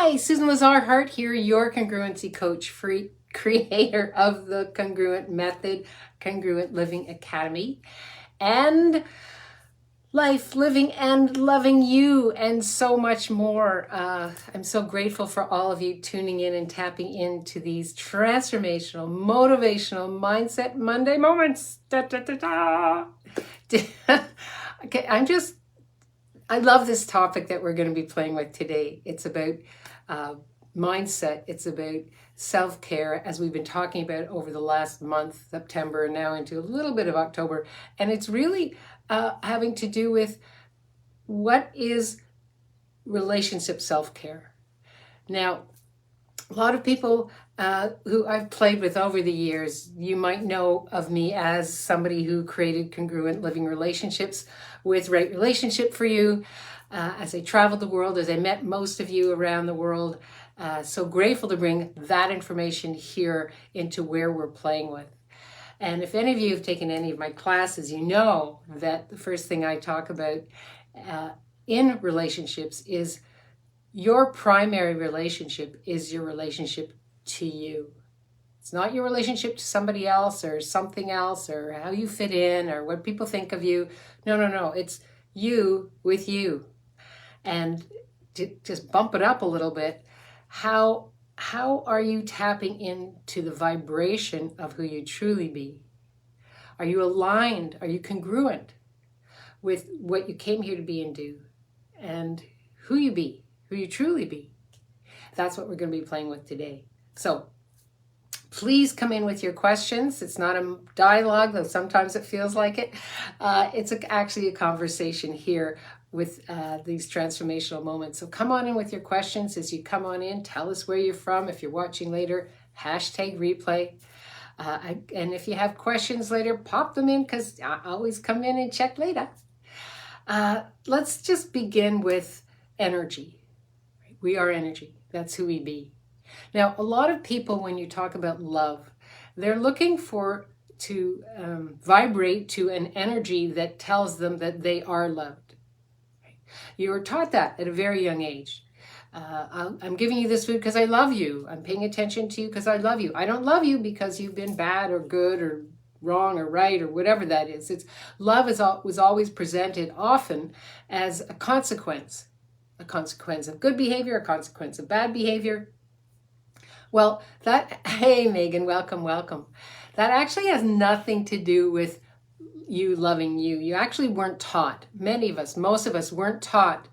Hi, Susan Lazar-Hart here, your congruency coach, creator of the Congruent Method, Congruent Living Academy, and Life, Living, and Loving You, and so much more. I'm so grateful for all of you tuning in and tapping into these transformational, motivational Mindset Monday moments. Da, da, da, da. Okay, I love this topic that we're going to be playing with today. It's about mindset. It's about self-care, as we've been talking about over the last month, September, and now into a little bit of October. And it's really having to do with what is relationship self-care. Now, a lot of people who I've played with over the years, you might know of me as somebody who created Congruent Living Relationships with Right Relationship for You. As I traveled the world, as I met most of you around the world, so grateful to bring that information here into where we're playing with. And if any of you have taken any of my classes, you know that the first thing I talk about in relationships is your primary relationship is your relationship to you. It's not your relationship to somebody else or something else or how you fit in or what people think of you. No. It's you with you. And to just bump it up a little bit, how are you tapping into the vibration of who you truly be? Are you aligned? Are you congruent with what you came here to be and do? And who you be, who you truly be? That's what we're going to be playing with today. So please come in with your questions. It's not a dialogue, though sometimes it feels like it. It's actually a conversation here with these transformational moments. So come on in with your questions. As you come on in, tell us where you're from. If you're watching later, hashtag replay. And if you have questions later, pop them in because I always come in and check later. Let's just begin with energy. We are energy. That's who we be. Now, a lot of people, when you talk about love, they're looking to vibrate to an energy that tells them that they are loved. You were taught that at a very young age. I'm giving you this food because I love you. I'm paying attention to you because I love you. I don't love you because you've been bad or good or wrong or right or whatever that is. Love was always presented often as a consequence of good behavior, a consequence of bad behavior. Well, hey Megan, welcome. That actually has nothing to do with you loving you. You actually weren't taught, most of us weren't taught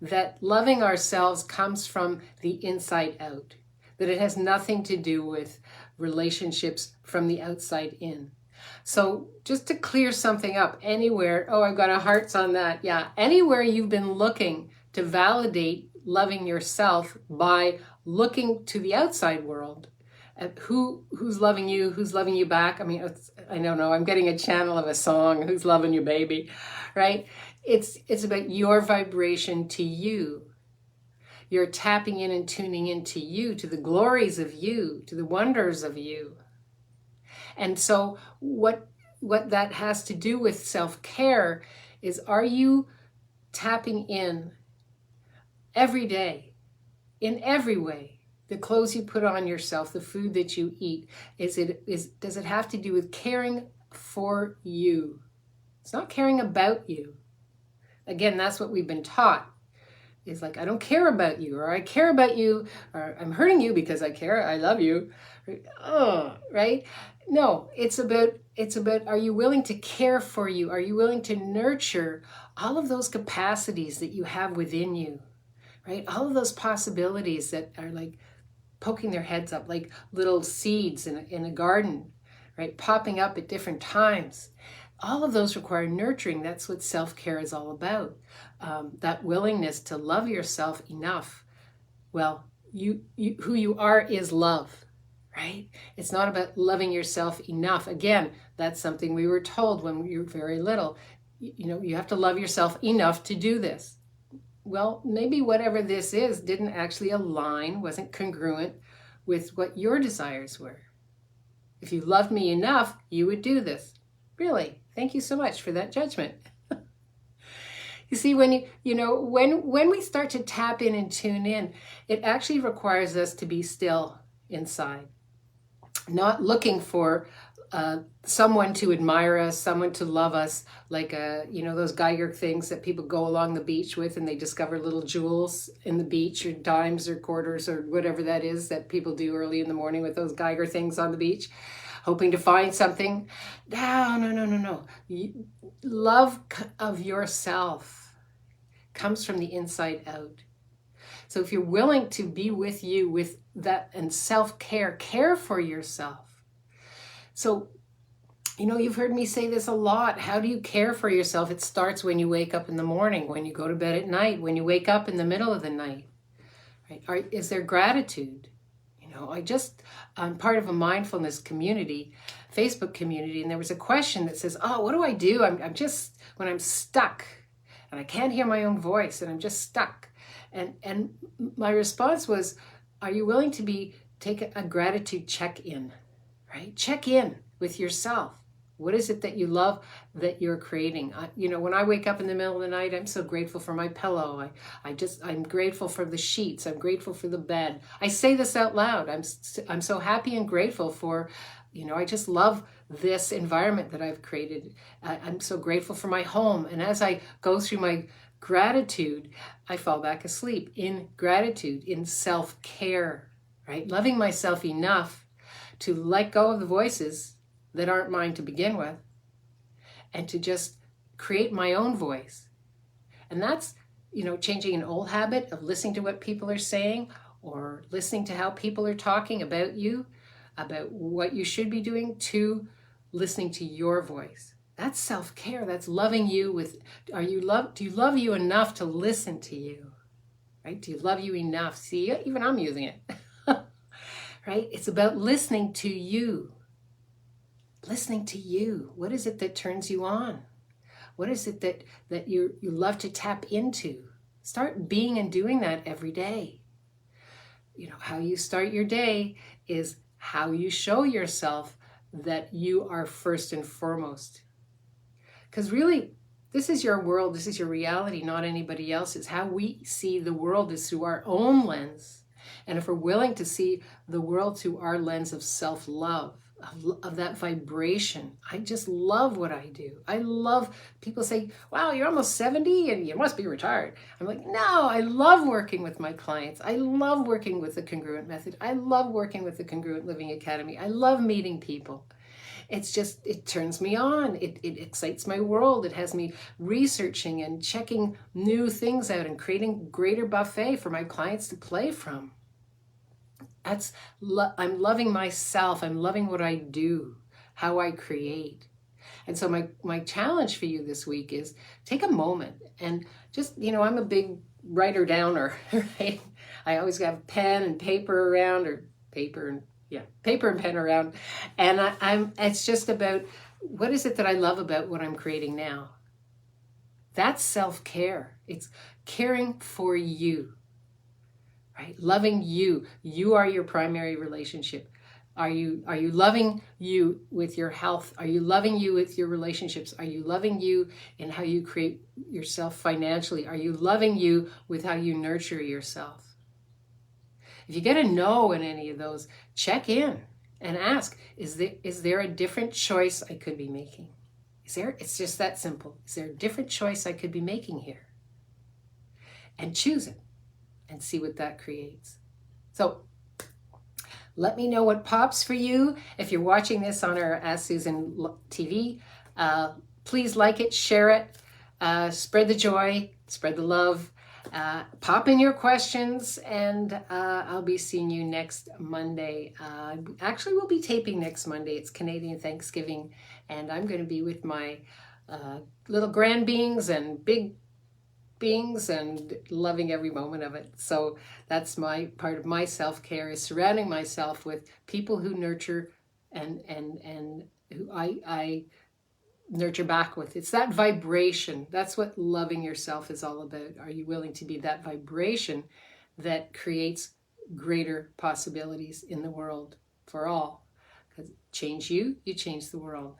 that loving ourselves comes from the inside out, that it has nothing to do with relationships from the outside in. So just to clear something up, anywhere, I've got a hearts on that. Yeah, anywhere you've been looking to validate loving yourself by looking to the outside world at who's loving you back. I mean, I don't know, I'm getting a channel of a song, who's loving you, baby, right? It's about your vibration to you. You're tapping in and tuning into you, to the glories of you, to the wonders of you. And so what that has to do with self-care is, are you tapping in every day, in every way? The clothes you put on yourself, the food that you eat, does it have to do with caring for you? It's not caring about you. Again, that's what we've been taught. It's like, I don't care about you, or I care about you, or I'm hurting you because I care, I love you. Oh, right? No, it's about, are you willing to care for you? Are you willing to nurture all of those capacities that you have within you, right? All of those possibilities that are like poking their heads up like little seeds in a garden, right? Popping up at different times. All of those require nurturing. That's what self-care is all about. That willingness to love yourself enough. Well, who you are is love, right? It's not about loving yourself enough. Again, that's something we were told when we were very little. You have to love yourself enough to do this. Well, maybe whatever this is didn't actually align, wasn't congruent with what your desires were. If you loved me enough, you would do this. Really, thank you so much for that judgment. You see, when we start to tap in and tune in, it actually requires us to be still inside, not looking for someone to admire us, someone to love us, like those Geiger things that people go along the beach with, and they discover little jewels in the beach, or dimes or quarters or whatever that is that people do early in the morning with those Geiger things on the beach, hoping to find something. No, no, no, no, no. Love of yourself comes from the inside out. So if you're willing to be with you with that, and self-care, care for yourself. So, you've heard me say this a lot. How do you care for yourself? It starts when you wake up in the morning, when you go to bed at night, when you wake up in the middle of the night. Right? Is there gratitude? I'm part of a mindfulness community, Facebook community, and there was a question that says, oh, what do I do? I'm just, when I'm stuck and I can't hear my own voice and I'm just stuck. And my response was, are you willing to take a gratitude check-in, right? Check in with yourself. What is it that you love that you're creating? When I wake up in the middle of the night, I'm so grateful for my pillow. I'm grateful for the sheets. I'm grateful for the bed. I say this out loud. I'm so happy and grateful for, I just love this environment that I've created. I'm so grateful for my home. And as I go through my gratitude, I fall back asleep in gratitude, in self-care, right? Loving myself enough to let go of the voices that aren't mine to begin with, and to just create my own voice. And that's, changing an old habit of listening to what people are saying, or listening to how people are talking about you, about what you should be doing, to listening to your voice. That's self-care. That's loving you with, do you love you enough to listen to you? Right? Do you love you enough? See, even I'm using it. Right? It's about listening to you. Listening to you. What is it that turns you on? What is it that you love to tap into? Start being and doing that every day. How you start your day is how you show yourself that you are first and foremost. Because really, this is your world, this is your reality, not anybody else's. How we see the world is through our own lens. And if we're willing to see the world through our lens of self-love, of that vibration, I just love what I do. I love, people say, wow, you're almost 70 and you must be retired. I'm like, no, I love working with my clients. I love working with the Congruent Method. I love working with the Congruent Living Academy. I love meeting people. It's just, it turns me on. It excites my world. It has me researching and checking new things out and creating greater buffet for my clients to play from. I'm loving myself. I'm loving what I do, how I create. And so my challenge for you this week is take a moment and just, I'm a big writer downer, right? I always have pen and paper around, or paper and pen around. And it's just about, what is it that I love about what I'm creating now? That's self-care. It's caring for you. Right? Loving you. You are your primary relationship. Are you loving you with your health? Are you loving you with your relationships? Are you loving you in how you create yourself financially? Are you loving you with how you nurture yourself? If you get a no in any of those, check in and ask, is there a different choice I could be making? It's just that simple. Is there a different choice I could be making here? And choose it. And see what that creates. So let me know what pops for you. If you're watching this on our Ask Susan TV, please like it, share it, spread the joy, spread the love, pop in your questions, and I'll be seeing you next Monday. Actually, we'll be taping next Monday. It's Canadian Thanksgiving, and I'm going to be with my little grand beings and big beings and loving every moment of it. So that's my part of my self-care, is surrounding myself with people who nurture and who I nurture back with. It's that vibration. That's what loving yourself is all about. Are you willing to be that vibration that creates greater possibilities in the world for all? Because change you change the world.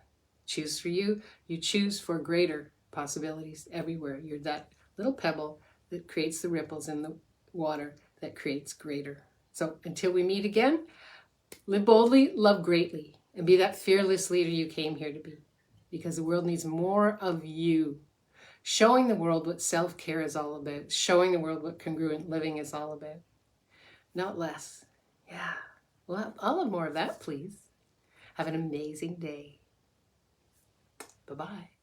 Choose for you choose for greater possibilities everywhere. You're that little pebble that creates the ripples in the water that creates greater. So until we meet again, live boldly, love greatly, and be that fearless leader you came here to be. Because the world needs more of you. Showing the world what self-care is all about. Showing the world what congruent living is all about. Not less. Yeah. Well, I'll have more of that, please. Have an amazing day. Bye-bye.